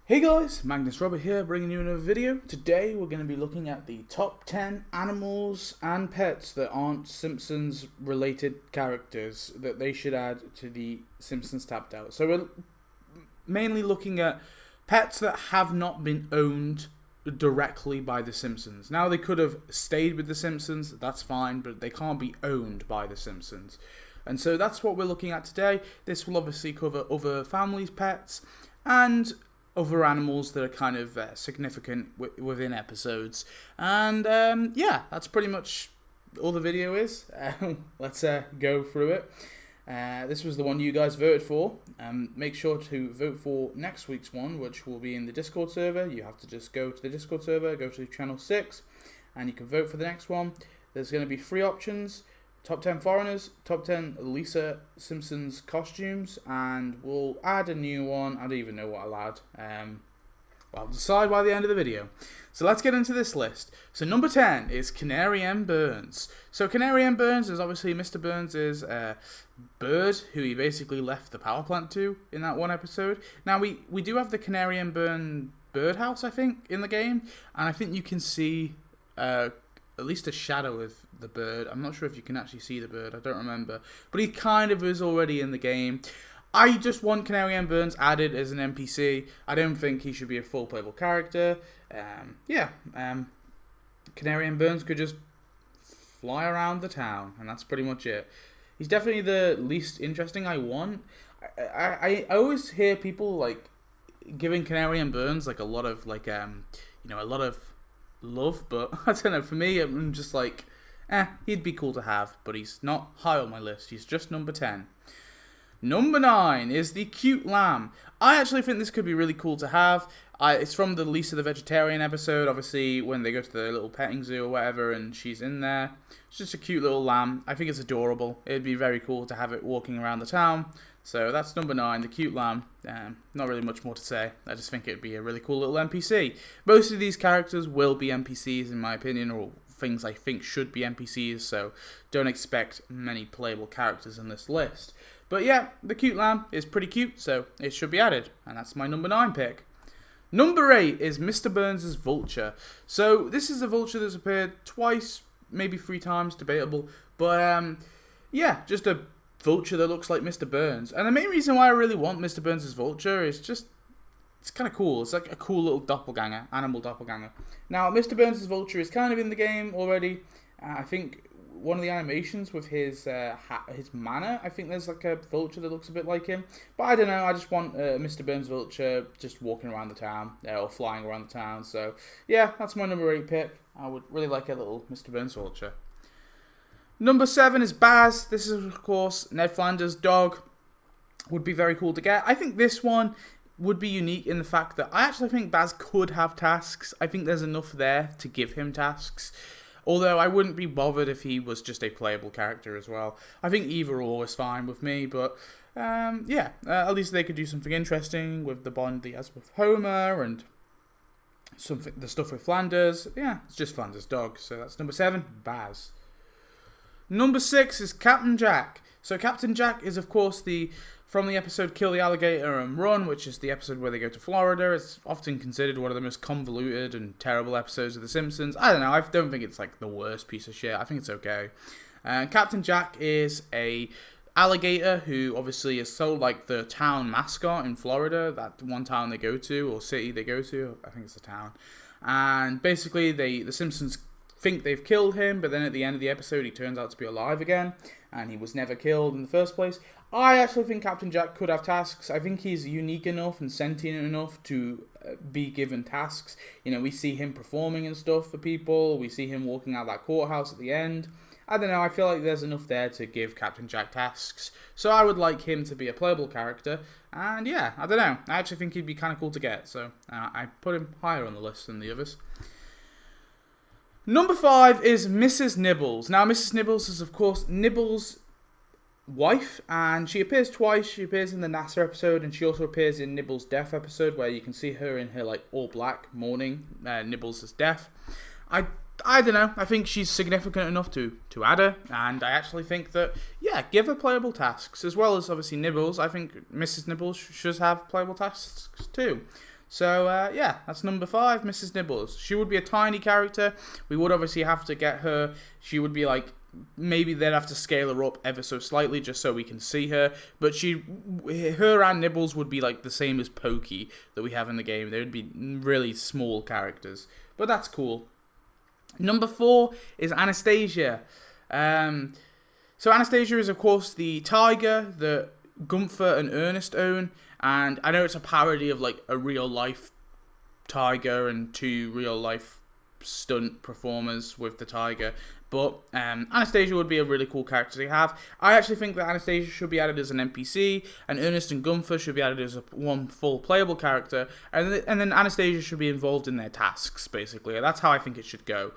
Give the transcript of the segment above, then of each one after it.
Hey guys, Magnus here, bringing you another video. Today we're going to be looking at the top 10 animals and pets that aren't Simpsons related characters that they should add to the Simpsons Tapped Out. So we're mainly looking at pets that have not been owned directly by the Simpsons. Now they could have stayed with the Simpsons, that's fine, but they can't be owned by the Simpsons. And so that's what we're looking at today. This will obviously cover other families' pets and other animals that are kind of significant within episodes. And yeah, that's pretty much all the video is. Let's go through it. This was the one you guys voted for. Make sure to vote for next week's one, which will be in the Discord server. You have to just go to the Discord server, go to channel 6, and you can vote for the next one. There's going to be 3 options. Top 10 foreigners, top 10 Lisa Simpsons costumes, and we'll add a new one. I don't even know what I'll add. I'll decide by the end of the video. So let's get into this list. So number 10 is Canary M Burns. So Canary M Burns is obviously Mr. Burns' bird, who he basically left the power plant to in that one episode. Now we do have the Canary M Burn birdhouse, I think, in the game, and I think you can see at least a shadow of the bird. I'm not sure if you can actually see the bird. I don't remember. But he kind of is already in the game. I just want Canary M Burns added as an NPC. I don't think he should be a full playable character. Canary M Burns could just fly around the town, and that's pretty much it. He's definitely the least interesting I want. I always hear people like giving Canary M Burns like a lot of a lot of love, but I don't know, for me I'm just like, he'd be cool to have, but he's not high on my list. He's just number 10. Number 9 is the cute lamb. I actually think this could be really cool to have. It's from the Lisa the Vegetarian episode, obviously, when they go to the little petting zoo or whatever, and she's in there. It's just a cute little lamb. I think it's adorable. It'd be very cool to have it walking around the town. So that's number 9, the cute lamb. Not really much more to say. I just think it'd be a really cool little NPC. Most of these characters will be NPCs, in my opinion, or things I think should be NPCs, so don't expect many playable characters in this list. But yeah, the cute lamb is pretty cute, so it should be added, and that's my number 9 pick. Number 8 is Mr. Burns' Vulture. So this is a vulture that's appeared twice, maybe 3 times, debatable, but yeah, just a vulture that looks like Mr. Burns. And the main reason why I really want Mr. Burns' Vulture is just, it's kind of cool. It's like a cool little doppelganger, animal doppelganger. Now, Mr. Burns' Vulture is kind of in the game already. I think one of the animations with his manor, I think there's like a vulture that looks a bit like him. But I don't know, I just want Mr. Burns' Vulture just walking around the town, or flying around the town. So yeah, that's my number 8 pick. I would really like a little Mr. Burns' Vulture. Number 7 is Baz. This is, of course, Ned Flanders' dog. Would be very cool to get. I think this one would be unique in the fact that I actually think Baz could have tasks. I think there's enough there to give him tasks. Although I wouldn't be bothered if he was just a playable character as well. I think either or is fine with me, but at least they could do something interesting with the bond he has with Homer and the stuff with Flanders. Yeah, it's just Flanders' dog. So that's number 7, Baz. Number 6 is Captain Jack. So Captain Jack is, of course, from the episode Kill the Alligator and Run, which is the episode where they go to Florida. It's often considered one of the most convoluted and terrible episodes of The Simpsons. I don't know, I don't think it's like the worst piece of shit. I think it's okay. Captain Jack is a alligator who obviously is so like the town mascot in Florida, that one town they go to, or city they go to. I think it's a town. And basically, the Simpsons think they've killed him, but then at the end of the episode he turns out to be alive again, and he was never killed in the first place. I actually think Captain Jack could have tasks. I think he's unique enough and sentient enough to be given tasks. You know, we see him performing and stuff for people, we see him walking out that courthouse at the end. I don't know, I feel like there's enough there to give Captain Jack tasks, so I would like him to be a playable character, and yeah, I don't know, I actually think he'd be kind of cool to get, so I put him higher on the list than the others. Number 5 is Mrs. Nibbles. Now, Mrs. Nibbles is, of course, Nibbles' wife, and she appears twice. She appears in the NASA episode, and she also appears in Nibbles' death episode, where you can see her in her like all black mourning Nibbles' death. I don't know. I think she's significant enough to add her, and I actually think that, yeah, give her playable tasks, as well as obviously Nibbles. I think Mrs. Nibbles should have playable tasks too. So, yeah, that's number 5, Mrs. Nibbles. She would be a tiny character. We would obviously have to get her. She would be like, maybe they'd have to scale her up ever so slightly just so we can see her. But her and Nibbles would be like the same as Pokey that we have in the game. They would be really small characters. But that's cool. Number 4 is Anastasia. So Anastasia is, of course, the tiger that Gunther and Ernest own. And I know it's a parody of like a real life tiger and 2 real life stunt performers with the tiger, but Anastasia would be a really cool character to have. I actually think that Anastasia should be added as an NPC, and Ernest and Gunther should be added as one full playable character, and then Anastasia should be involved in their tasks, basically. That's how I think it should go.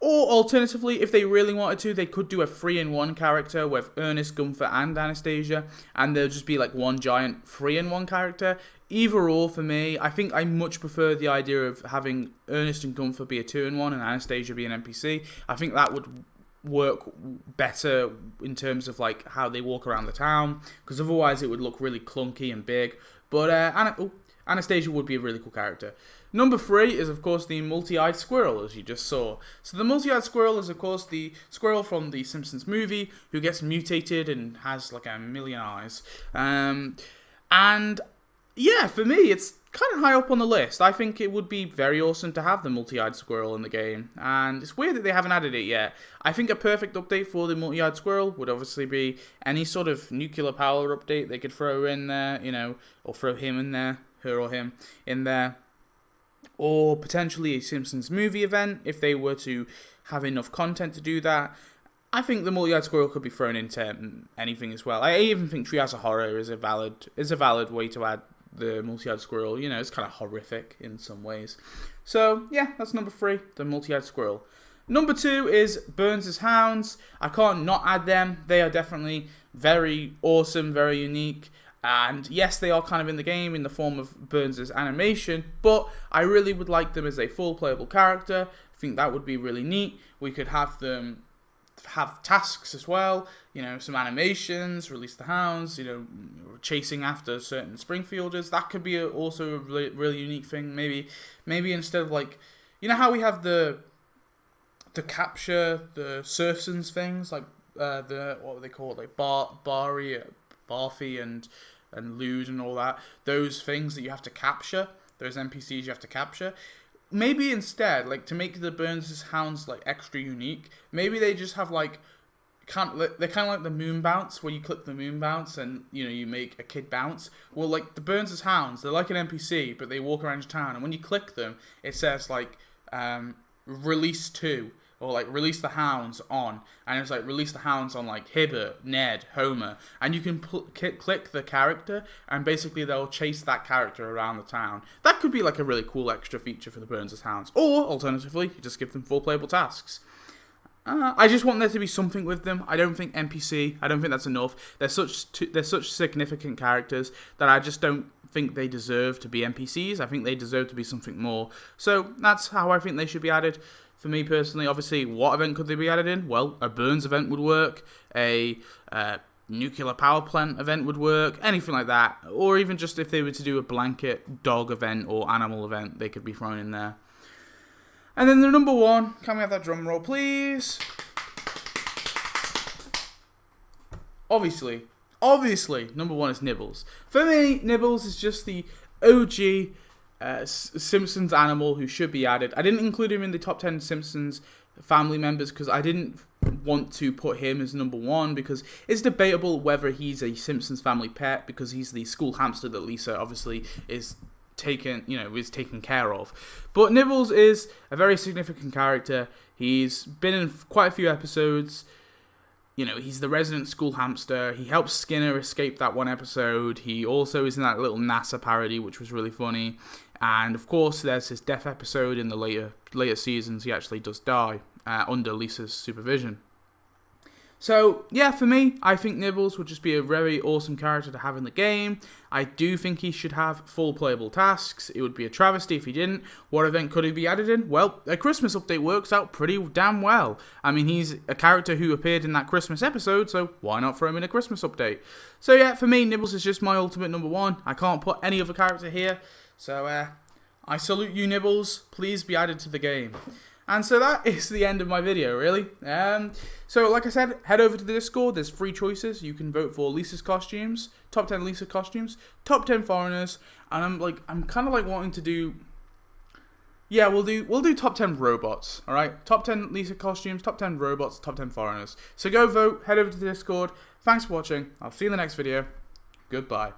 Or alternatively, if they really wanted to, they could do a 3-in-1 character with Ernest, Gunther, and Anastasia, and there'll just be like one giant 3-in-1 character. Either or for me. I think I much prefer the idea of having Ernest and Gunther be a 2-in-1 and Anastasia be an NPC. I think that would work better in terms of like how they walk around the town, because otherwise it would look really clunky and big. But Anastasia would be a really cool character. Number 3 is, of course, the multi-eyed squirrel, as you just saw. So the multi-eyed squirrel is, of course, the squirrel from the Simpsons movie who gets mutated and has like a million eyes. And yeah, for me, it's kind of high up on the list. I think it would be very awesome to have the multi-eyed squirrel in the game, and it's weird that they haven't added it yet. I think a perfect update for the multi-eyed squirrel would obviously be any sort of nuclear power update they could throw in there, or throw him in there, her or him in there, or potentially a Simpsons movie event if they were to have enough content to do that. I think the multi-eyed squirrel could be thrown into anything as well. I even think Treehouse of Horror is a valid way to add the multi-eyed squirrel. It's kind of horrific in some ways. So yeah, that's number 3, the multi-eyed squirrel. Number 2 is Burns' Hounds. I can't not add them. They are definitely very awesome, very unique. And yes, they are kind of in the game in the form of Burns' animation, but I really would like them as a full playable character. I think that would be really neat. We could have them have tasks as well, some animations, release the hounds, chasing after certain Springfielders. That could be also a really unique thing. Maybe instead of like, how we have the capture the Simpsons things, like what were they called, like Barfy and Lude and all that, those things that you have to capture, those NPCs you have to capture. Maybe instead, like, to make the Burns' Hounds like extra unique, maybe they just have like, they're kind of like the moon bounce, where you click the moon bounce and you make a kid bounce. Well, like the Burns' Hounds, they're like an NPC, but they walk around your town, and when you click them, it says like release 2. Or like release the hounds on, and it's like release the hounds on like Hibbert, Ned, Homer, and you can click the character, and basically they'll chase that character around the town. That could be like a really cool extra feature for the Burns' Hounds. Or alternatively, you just give them full playable tasks. I just want there to be something with them. I don't think NPC. I don't think that's enough. They're such significant characters that I just don't think they deserve to be NPCs. I think they deserve to be something more. So that's how I think they should be added. For me personally, obviously, what event could they be added in? Well, a Burns event would work, a nuclear power plant event would work, anything like that. Or even just if they were to do a blanket dog event or animal event, they could be thrown in there. And then the number 1, can we have that drum roll, please? Obviously, number 1 is Nibbles. For me, Nibbles is just the OG Simpsons animal who should be added. I didn't include him in the top 10 Simpsons family members because I didn't want to put him as number 1, because it's debatable whether he's a Simpsons family pet, because he's the school hamster that Lisa obviously is taken care of. But Nibbles is a very significant character. He's been in quite a few episodes. He's the resident school hamster. He helps Skinner escape that one episode. He also is in that little NASA parody, which was really funny. And of course, there's his death episode in the later seasons. He actually does die under Lisa's supervision. So, yeah, for me, I think Nibbles would just be a very awesome character to have in the game. I do think he should have full playable tasks. It would be a travesty if he didn't. What event could he be added in? Well, a Christmas update works out pretty damn well. I mean, he's a character who appeared in that Christmas episode, so why not throw him in a Christmas update? So, yeah, for me, Nibbles is just my ultimate number 1. I can't put any other character here. So, I salute you, Nibbles. Please be added to the game. And so that is the end of my video, really. So like I said, head over to the Discord. There's 3 choices. You can vote for Lisa's costumes, top 10 Lisa costumes, top 10 foreigners, and I'm kind of like wanting to do. Yeah, we'll do top 10 robots. All right, top 10 Lisa costumes, top 10 robots, top 10 foreigners. So go vote. Head over to the Discord. Thanks for watching. I'll see you in the next video. Goodbye.